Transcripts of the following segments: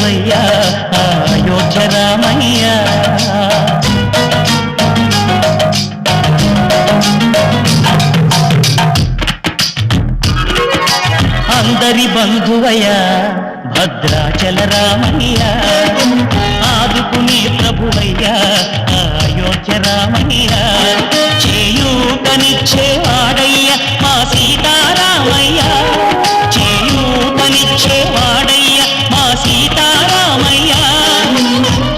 ప్రభువయ్యా అయోధ్య రామయ్య. అందరి బంధువయ్యా భద్రాచల రామయ్య, ఆదుకునే ప్రభువయ్యా అయోధ్య రామయ్య. చేయూతనిచ్చేవాడయ్య మా సీతారామయ్య, చేయూతనిచ్చేవాడయ్య మా సీతారామయ్య.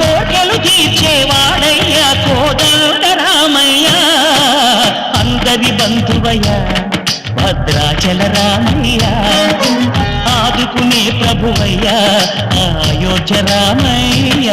కోటలు తీర్చేవాడయ్య కోదండ రామయ్య. అందరి బంధువయ్య భద్రాచల రామయ్య, ఆదుకునే ప్రభువయ్య అయోధ్య రామయ్య.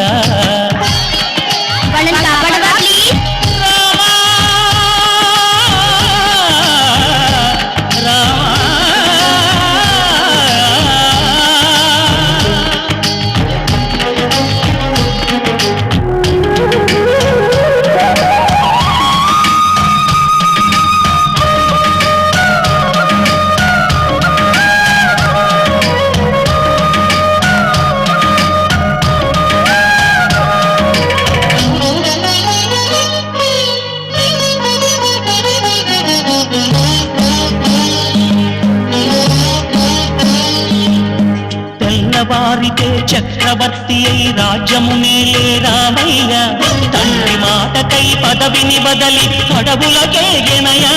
వారితే చక్రవర్తి అయి రాజ్యమునేలే రామయ్య. తండ్రి మాటకై పదవిని బదలి అడవులకేగెనయా.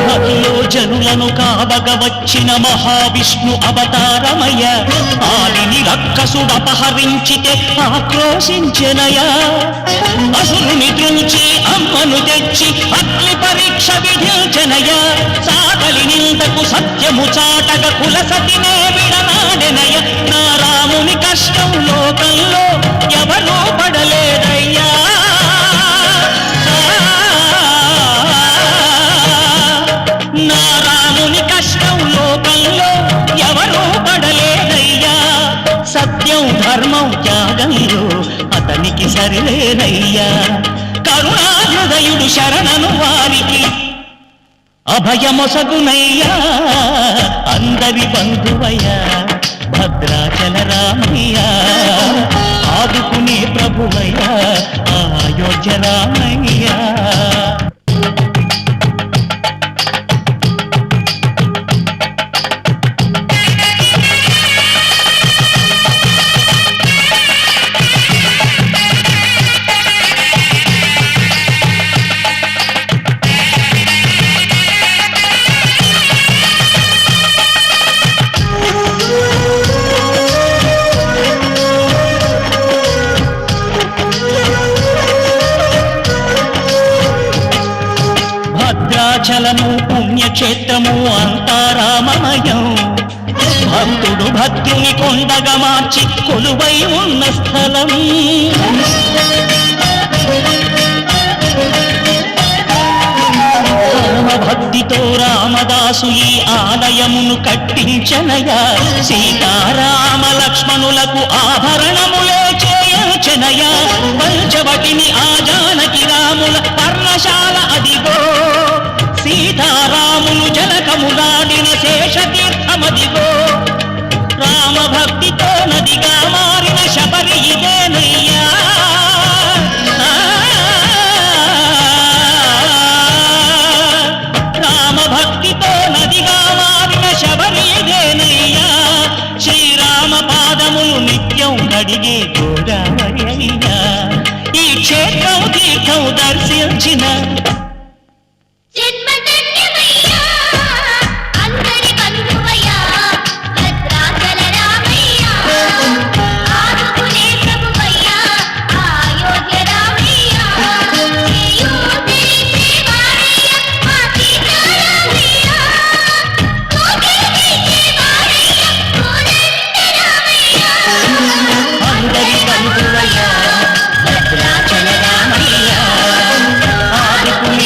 భక్తిలో జనులను కావగ వచ్చిన మహావిష్ణు అవతారమయ్య. ఆలిని రక్కసుడపహరించితే ఆక్రోశించెనయా. అసురుని త్రుంచి అమ్మను తెచ్చి అగ్ని పరీక్ష విధించెనయా. సాగలి నిందకు సత్యము చాటగ కులసతినే విడనాడెనయ. నా రాముని కష్టం లోకంలో ఎవరూ పడలేదయ్యా. నా రాముని కష్టం లోకంలో ఎవరూ పడలేదయ్యా. సత్యం ధర్మం త్యాగంలో అతనికి సరిలేనయ్యా. కరుణాహృదయుడు శరణను వారికి అభయమొసగునయ్యా. అందరి బంధువయ్యా భద్రాచల రామయ్య, ఆదుకునే ప్రభువయ్యా అయోధ్య రామయ్య. భద్రాచలము పుణ్యక్షేత్రము అంతా రామమయం. భక్తుడు భక్తుని కొండగా మార్చి కొలువై ఉన్న స్థలం. భక్తితో రామదాసు ఈ ఆలయమును కట్టించనయా. సీతారామ లక్ష్మణులకు ఆభరణములే చేయించనయా. పంచవటిని ఆ జానకి రాముల పర్ణశాల అదిగో. సీతారాములు జనకములాడిన శేషతీర్థమదిగో. రామభక్తితో నదిగా మారిన శబరి ఇదేనయ్యా. రామభక్తితో నదిగా మారిన శబరి ఇదేనయ్యా. శ్రీరామ పాదములు నిత్యం అడిగే గోదావరి అయ్యా. ఈ క్షేత్రం తీర్థం దర్శించిన భద్రాచల రామయ్య, ఆదుకునే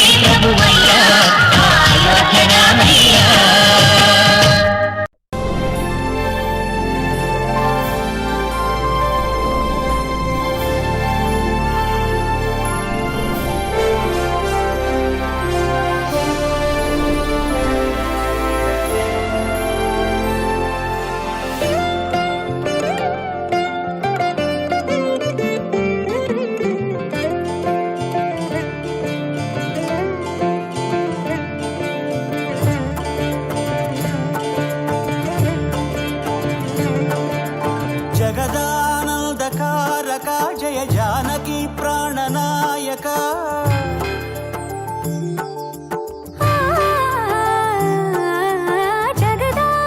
నాయక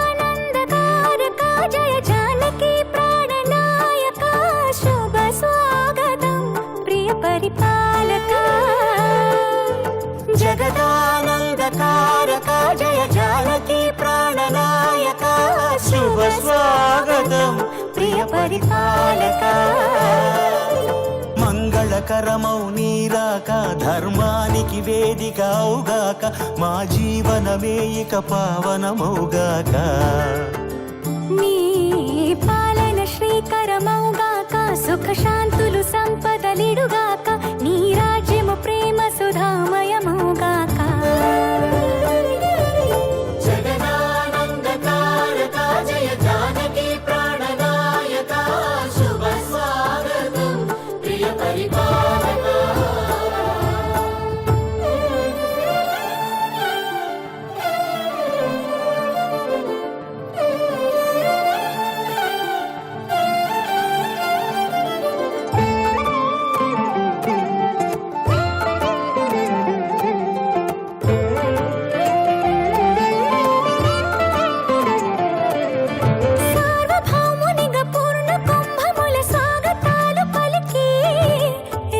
జగదానందకారక జయ జానకి ప్రాణనాయక శుభ స్వాగతం ప్రియ పరిపాలక జగదానందకారక జయ జానకి ప్రాణనాయక శుభ స్వాగతం ప్రియ పరిపాలక మంగళకరమౌ నీరాక ధర్మానికి వేదిక అవుగాక మా జీవనమే ఇక పావనమౌగాక నీ పాలన శ్రీకరమౌగాక సుఖ శాంతులు సంపదలిడుగాక నీ రాజ్యము ప్రేమ సుధామయమౌగాక జగదానందకారక జయ జానకి ప్రాణనాయక శుభ స్వాగతం ప్రియ పరిపాలక సార్వభౌమునిగా పూర్ణ కుంభముల స్వాగతాలు పలికి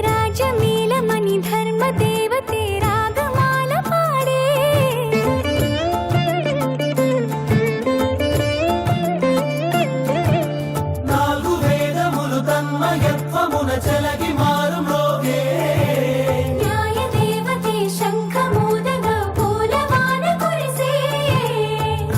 రాజమీలమణి ధర్మ దేవతే రాగమాల పాడే నాలుగు వేదములు తన్మయత్వమున చెలగి మారు మ్రోగే న్యాయ దేవతే శంఖమూదగా పూలవాన కురిసే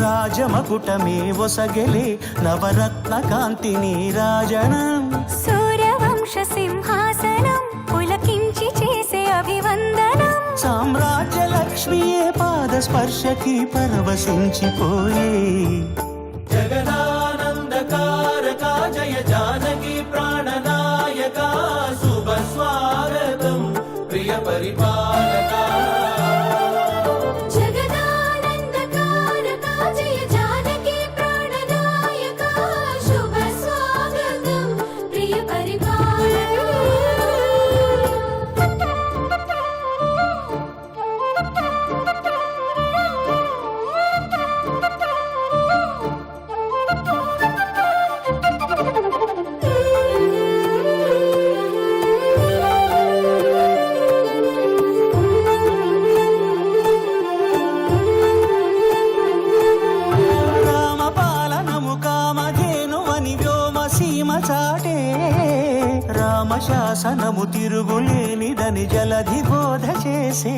రాజమకుటమే ఒసగెలే నవరత్న కాంతి నీరాజనం సూర్యవంశ సింహాసనం పులకించి చేసే అభివందనం సామ్రాజ్య లక్ష్మియే పాద స్పర్శకి పరవశించిపోయే జగదానందకారక జయ జానకి ప్రాణనాయక శుభ స్వాగతం ప్రియ పరిపాలక జగదానందకారక జయ జానకి ప్రాణనాయక శుభ స్వాగతం ప్రియ రామపాలనము కామధేనువని వ్యోమ సీమ చాటే రామశాసనము తిరుగులేనిదని జలధి బోధ చేసే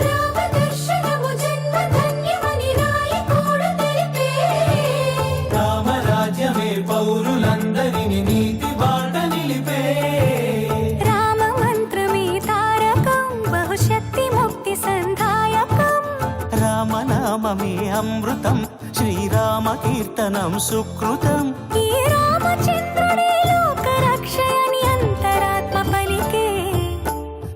రామదర్శనము జన్మ ధన్యమని నాయకుడు తెలిపే రామరాజ్యమే పౌరులందరిని నీతి బాట నిలిపే రామ మంత్రమే తారకం బహుశక్తి ముక్తి సంధాయకం రామనామమే అమృతం శ్రీరామ కీర్తనం సుకృతం ఈ రామచంద్రుడే లోక రక్షయని అంతరాత్మ పలికే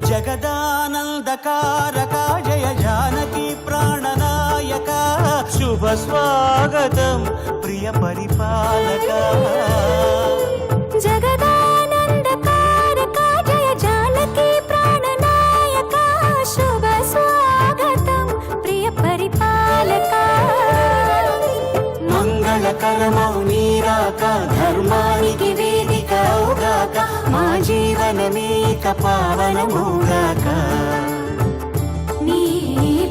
జగదానందకారక జయ జానకి ప్రాణనాయక శుభ స్వాగతం ప్రియ పరిపాలక జగదానందకారక జయ జానకి ప్రాణనాయక శుభ స్వాగతం ప్రియ పరిపాలక మంగళకరమౌ నీరాక ధర్మానికి వేదిక అవుగాక మా జీవనమే ఇక పావనమౌగాక నీ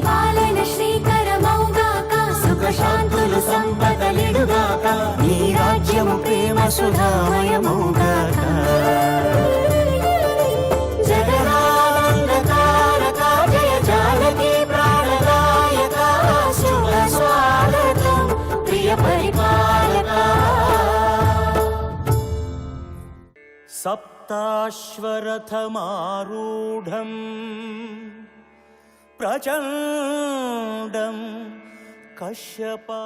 పాలన శ్రీకరమౌగాక సుఖ శాంతులు సంపదలిడుగాక నీ రాజ్యము ప్రేమ సుధామయమౌగాక జగదానందకారక జయ జానకి ప్రాణనాయక శుభ స్వాగతం ప్రియ పరిపాలక సప్తాశ్వరథమారూఢం ప్రచండం కశ్యపా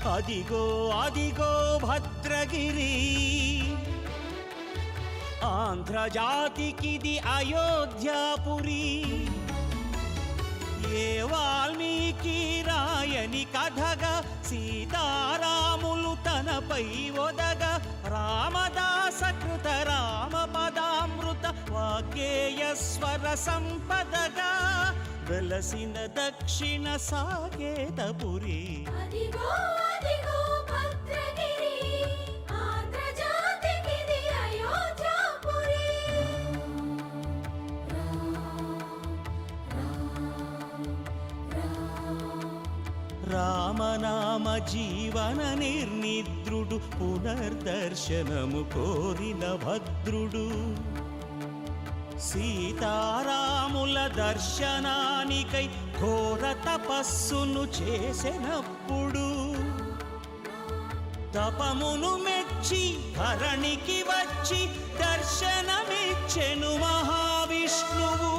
అదిగో అదిగో భద్రగిరి ఆంధ్రజాతికిది అయోధ్యాపురి కథగా సీతారాములు తనపై ఒదగా రామదాస కృత రామ పదామృత వాగ్గేయ స్వర సంపదగా వెలసిన దక్షిణ సాకేతపురి. అదిగో అదిగో భద్రగిరి, ఆంధ్రజాతికిది అయోధ్యాపురి. రామనామ జీవన నిర్నిద్రుడు పునర్దర్శనము కోరిన భద్రుడు. సీతారాముల దర్శనానికై ఘోర తపస్సును చేసినప్పుడు తపమును మెచ్చి ధరణికి వచ్చి దర్శనమిచ్చెను మహావిష్ణువు.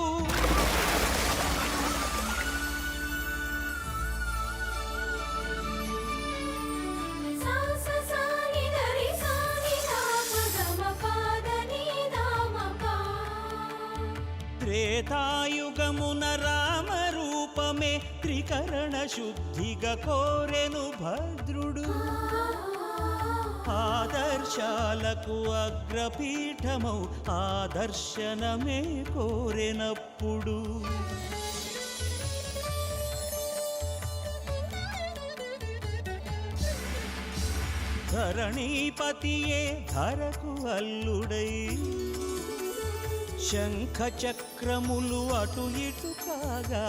త్రేతాయుగమున రామ రూపమే త్రికరణ శుద్ధిగా కోరెను భద్రుడు. ఆదర్శాలకు అగ్రపీఠమౌ ఆదర్శనమే కోరెనప్పుడు ధరణీపతియే ధరకు అల్లుడై శంఖ చక్రములు అటు ఇటు కాగా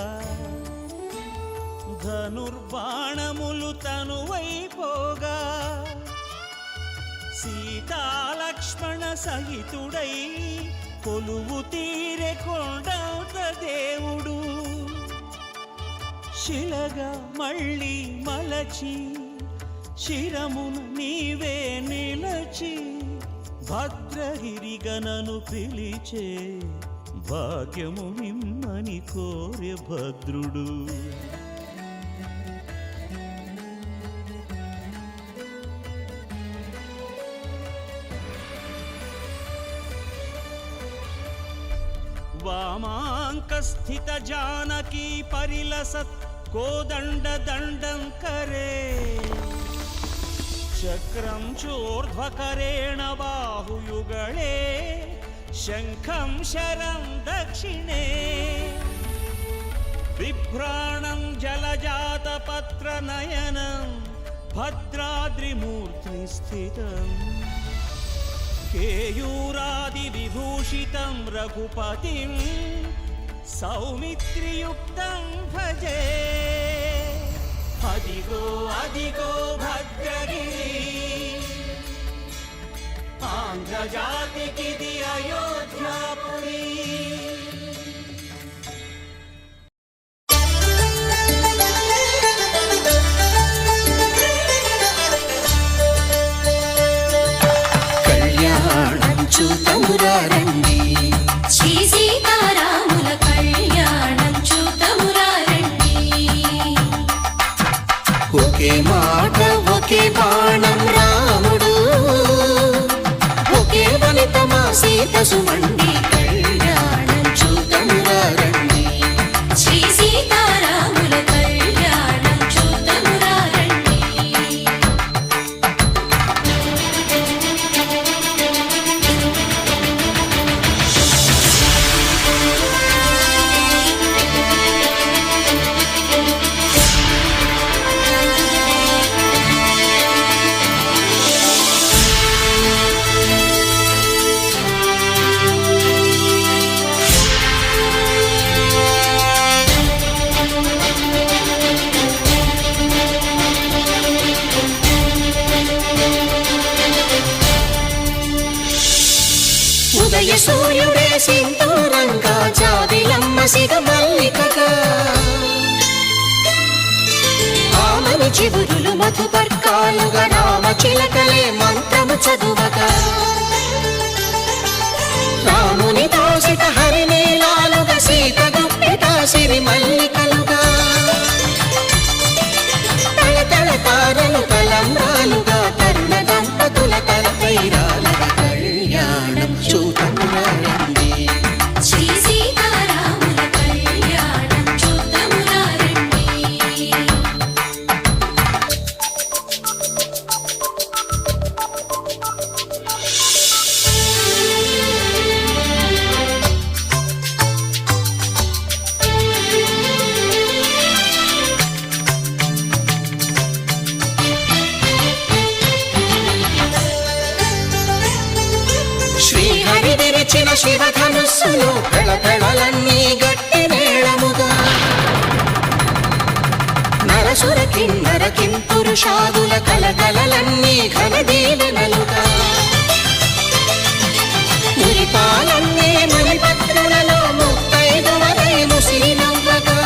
ధనుర్బాణములు తనువైపోగా సీతాలక్ష్మణ సహితుడై కొలువు తీరె కొండంత దేవుడు. శిలగా మళ్ళీ మలచి శిరమున నీవే నిలచి భద్రగిరిగనను పిలిచే భాగ్యము మిమ్మని కోరె భద్రుడు. వామాంకస్థిత జానకీ పరిలసత్ కోదండ దండం కరే చక్రం చోర్ధ్వకరేణ బాహుయుగళే శంఖం శరం దక్షిణే బిభ్రాణం జలజాతపత్రనయనం భద్రాద్రిమూర్తి స్థితం కేయూరాది విభూషితం రఘుపతిం సౌమిత్రియుక్తం భజే. అదిగో అదిగో భద్రగిరి ఆంధ్రజాతికిది అయోధ్యాపురి. కళ్యాణం చూతమురారండి, శ్రీ సీతారాముల కళ్యాణం చూతమురారండి. ఒకే మాట ఒకే బాణం రాముడు, ఒకే వనితమా సీత సుమండి. కళ్యాణం చూతమురారండి, శ్రీ సీతారాముల కళ్యాణం చూతమురారండి. ఉదయ సూర్యుడే సింధూరంగా జాబిలమ్మ సిగ మల్లికగా ఆమని చిగురులు మధుపర్కాలుగా రామ చిలకలే మంత్రము చదువగా రాముని దోసిట హరినీలాలుగా సీత గుప్పిట సిరి మల్లికలుగా తళతళ తారలు తలంబ్రాలుగా తరుణ దంపతుల తలపైరాలుగా కళ్యాణం చూతమురారండి, శ్రీ సీతారాముల కళ్యాణం చూతమురారండి. పేర్చిన శివధనుస్సులో పెళపెళలన్నీ గట్టి మేళముగా నరసుర కిన్నర కింపురుషాదుల కలకలలన్నీ ఘన దీవెనలుగా మురిపాలన్నీ మునిపత్రులలో ముత్తైదువలై ముసిరి నవ్వగా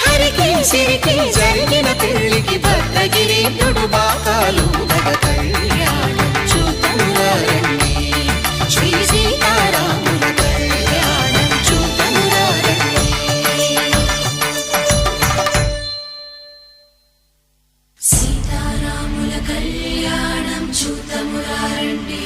హరికి సిరికి జరిగిన పెళ్లికి భద్రగిరీంద్రుడు బాకాలు కళ్యాణం చూతమురారండి శ్రీ సీతారాముల కళ్యాణం చూతమురారండి సీతారాముల కళ్యాణం చూతమురారండి